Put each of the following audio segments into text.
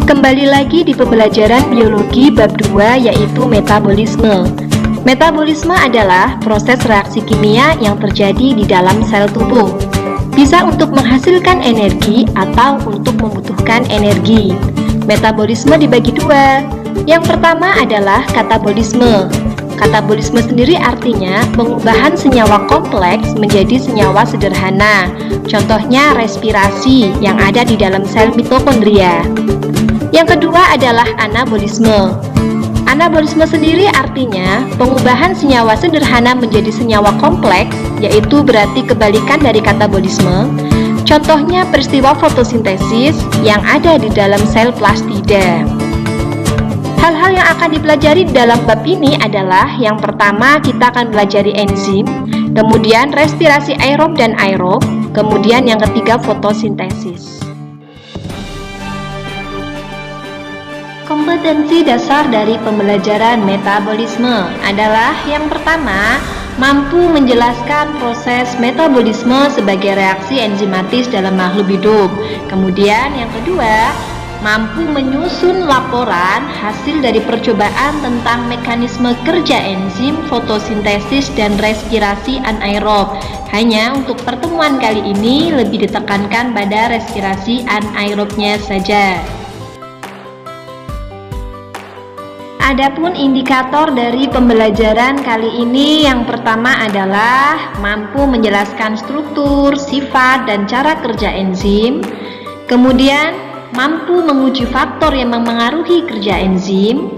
Kembali lagi di pembelajaran biologi bab 2 yaitu metabolisme. Metabolisme adalah proses reaksi kimia yang terjadi di dalam sel tubuh. Bisa untuk menghasilkan energi atau untuk membutuhkan energi. Metabolisme dibagi dua. Yang pertama adalah katabolisme. Katabolisme sendiri artinya pengubahan senyawa kompleks menjadi senyawa sederhana. Contohnya respirasi yang ada di dalam sel mitokondria. Yang kedua adalah anabolisme. Anabolisme sendiri artinya pengubahan senyawa sederhana menjadi senyawa kompleks, yaitu berarti kebalikan dari katabolisme. Contohnya peristiwa fotosintesis yang ada di dalam sel plastida. Hal-hal yang akan dipelajari dalam bab ini adalah yang pertama kita akan pelajari enzim, kemudian respirasi aerob dan aerob, kemudian yang ketiga fotosintesis. Kompetensi dasar dari pembelajaran metabolisme adalah yang pertama, mampu menjelaskan proses metabolisme sebagai reaksi enzimatis dalam makhluk hidup. Kemudian yang kedua, mampu menyusun laporan hasil dari percobaan tentang mekanisme kerja enzim, fotosintesis, dan respirasi anaerob. Hanya untuk pertemuan kali ini lebih ditekankan pada respirasi anaerobnya saja. Adapun indikator dari pembelajaran kali ini yang pertama adalah mampu menjelaskan struktur, sifat, dan cara kerja enzim. Kemudian mampu menguji faktor yang memengaruhi kerja enzim.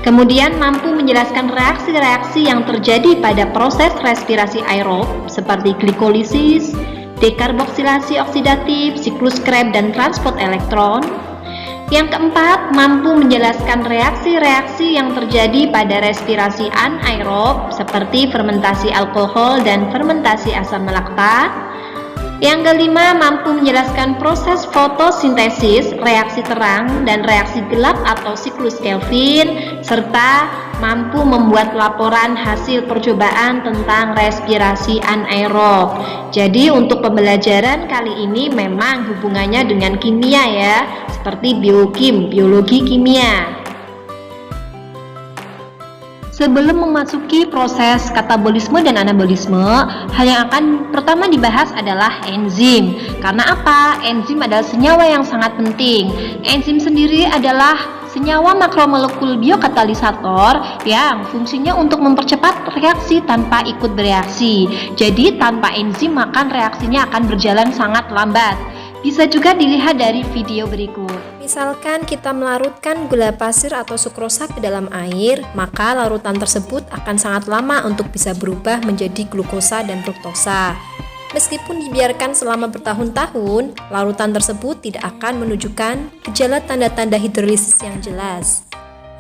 Kemudian mampu menjelaskan reaksi-reaksi yang terjadi pada proses respirasi aerob seperti glikolisis, dekarboksilasi oksidatif, siklus Krebs, dan transport elektron. Yang keempat, mampu menjelaskan reaksi-reaksi yang terjadi pada respirasi anaerob seperti fermentasi alkohol dan fermentasi asam laktat. Yang kelima, mampu menjelaskan proses fotosintesis, reaksi terang dan reaksi gelap atau siklus Kelvin, serta mampu membuat laporan hasil percobaan tentang respirasi anaerob. Jadi untuk pembelajaran kali ini memang hubungannya dengan kimia ya, seperti biokim, biologi kimia. Sebelum memasuki proses katabolisme dan anabolisme, hal yang akan pertama dibahas adalah enzim. Karena apa? Enzim adalah senyawa yang sangat penting. Enzim sendiri adalah senyawa makromolekul biokatalisator yang fungsinya untuk mempercepat reaksi tanpa ikut bereaksi. Jadi tanpa enzim maka reaksinya akan berjalan sangat lambat. Bisa juga dilihat dari video berikut. Misalkan kita melarutkan gula pasir atau sukrosa ke dalam air, maka larutan tersebut akan sangat lama untuk bisa berubah menjadi glukosa dan fruktosa. Meskipun dibiarkan selama bertahun-tahun, larutan tersebut tidak akan menunjukkan gejala tanda-tanda hidrolisis yang jelas.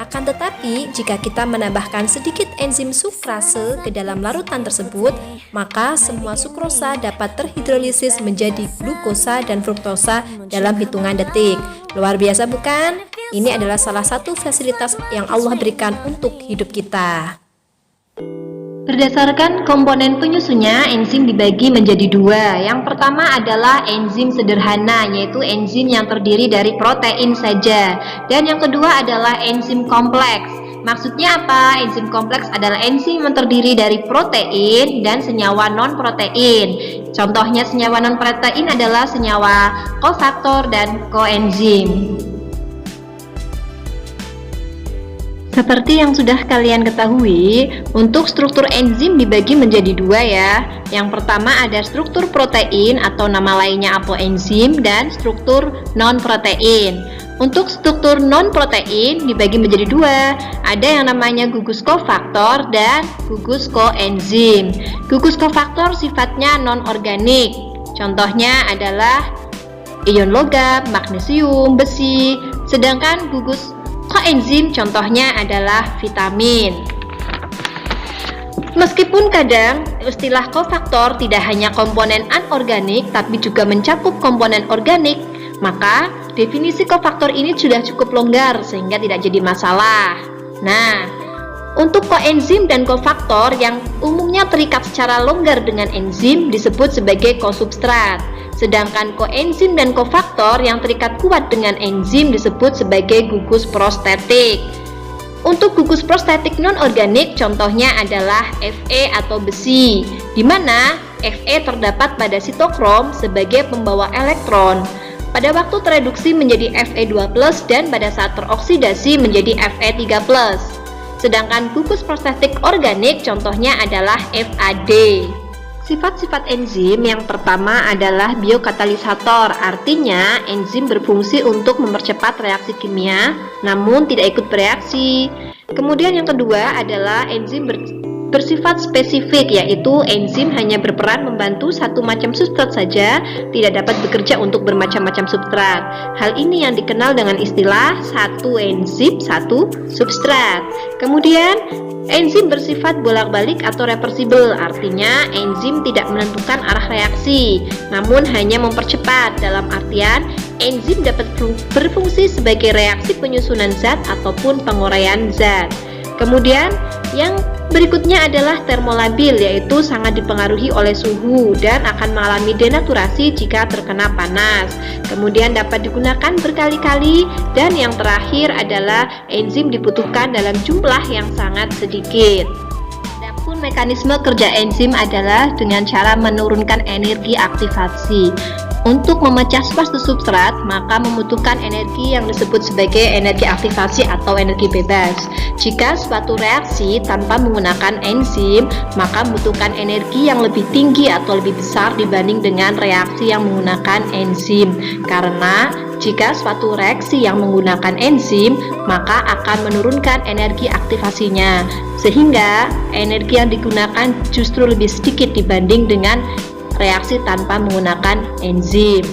Akan tetapi, jika kita menambahkan sedikit enzim sukrase ke dalam larutan tersebut, maka semua sukrosa dapat terhidrolisis menjadi glukosa dan fruktosa dalam hitungan detik. Luar biasa bukan? Ini adalah salah satu fasilitas yang Allah berikan untuk hidup kita. Berdasarkan komponen penyusunnya, enzim dibagi menjadi dua. Yang pertama adalah enzim sederhana, yaitu enzim yang terdiri dari protein saja. Dan yang kedua adalah enzim kompleks. Maksudnya apa? Enzim kompleks adalah enzim yang terdiri dari protein dan senyawa non-protein. Contohnya senyawa non-protein adalah senyawa kofaktor dan koenzim. Seperti yang sudah kalian ketahui, untuk struktur enzim dibagi menjadi dua ya. Yang pertama ada struktur protein atau nama lainnya apoenzim dan struktur non-protein. Untuk struktur non-protein dibagi menjadi dua. Ada yang namanya gugus kofaktor dan gugus koenzim. Gugus kofaktor sifatnya non-organik. Contohnya adalah ion logam, magnesium, besi. Sedangkan gugus koenzim contohnya adalah vitamin. Meskipun kadang istilah kofaktor tidak hanya komponen anorganik tapi juga mencakup komponen organik, maka definisi kofaktor ini sudah cukup longgar sehingga tidak jadi masalah. Nah, untuk koenzim dan kofaktor yang umumnya terikat secara longgar dengan enzim disebut sebagai kosubstrat. Sedangkan koenzim dan kofaktor yang terikat kuat dengan enzim disebut sebagai gugus prostetik. Untuk gugus prostetik non-organik contohnya adalah Fe atau besi, di mana Fe terdapat pada sitokrom sebagai pembawa elektron. Pada waktu tereduksi menjadi Fe2+, dan pada saat teroksidasi menjadi Fe3+. Sedangkan gugus prostetik organik contohnya adalah FAD. Sifat-sifat enzim yang pertama adalah biokatalisator, artinya enzim berfungsi untuk mempercepat reaksi kimia namun tidak ikut bereaksi. Kemudian yang kedua adalah enzim bersifat spesifik, yaitu enzim hanya berperan membantu satu macam substrat saja, tidak dapat bekerja untuk bermacam-macam substrat. Hal ini yang dikenal dengan istilah satu enzim, satu substrat. Kemudian enzim bersifat bolak-balik atau reversibel, artinya enzim tidak menentukan arah reaksi, namun hanya mempercepat, dalam artian enzim dapat berfungsi sebagai reaksi penyusunan zat ataupun penguraian zat. Kemudian yang berikutnya adalah termolabil, yaitu sangat dipengaruhi oleh suhu dan akan mengalami denaturasi jika terkena panas. Kemudian dapat digunakan berkali-kali, dan yang terakhir adalah enzim dibutuhkan dalam jumlah yang sangat sedikit. Adapun mekanisme kerja enzim adalah dengan cara menurunkan energi aktivasi. Untuk memecah suatu substrat, maka membutuhkan energi yang disebut sebagai energi aktivasi atau energi bebas. Jika suatu reaksi tanpa menggunakan enzim, maka membutuhkan energi yang lebih tinggi atau lebih besar dibanding dengan reaksi yang menggunakan enzim. Karena jika suatu reaksi yang menggunakan enzim, maka akan menurunkan energi aktivasinya, sehingga energi yang digunakan justru lebih sedikit dibanding dengan reaksi tanpa menggunakan enzim.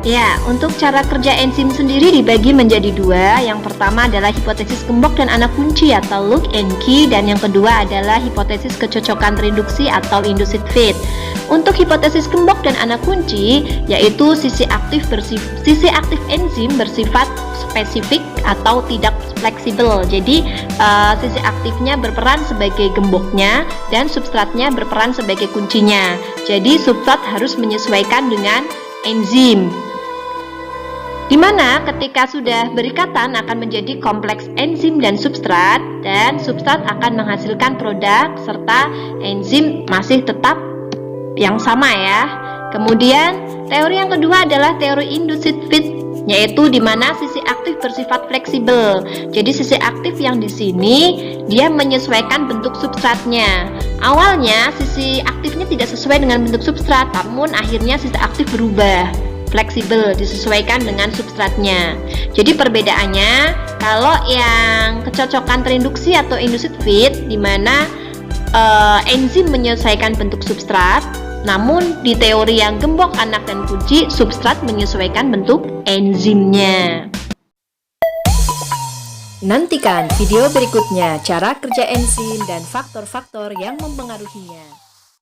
Ya, untuk cara kerja enzim sendiri dibagi menjadi dua. Yang pertama adalah hipotesis gembok dan anak kunci atau lock and key, dan yang kedua adalah hipotesis kecocokan reduksi atau induced fit. Untuk hipotesis gembok dan anak kunci, yaitu sisi aktif enzim bersifat spesifik atau tidak fleksibel. Jadi sisi aktifnya berperan sebagai gemboknya dan substratnya berperan sebagai kuncinya. Jadi substrat harus menyesuaikan dengan enzim, di mana ketika sudah berikatan akan menjadi kompleks enzim dan substrat akan menghasilkan produk serta enzim masih tetap yang sama ya. Kemudian teori yang kedua adalah teori induced fit, yaitu di mana sisi aktif bersifat fleksibel. Jadi sisi aktif yang di sini dia menyesuaikan bentuk substratnya. Awalnya sisi aktifnya tidak sesuai dengan bentuk substrat, namun akhirnya sisi aktif berubah, fleksibel, disesuaikan dengan substratnya. Jadi perbedaannya, kalau yang kecocokan reduksi atau induced fit, di mana enzim menyesuaikan bentuk substrat, namun di teori yang gembok, anak, dan kunci, substrat menyesuaikan bentuk enzimnya. Nantikan video berikutnya cara kerja enzim dan faktor-faktor yang mempengaruhinya.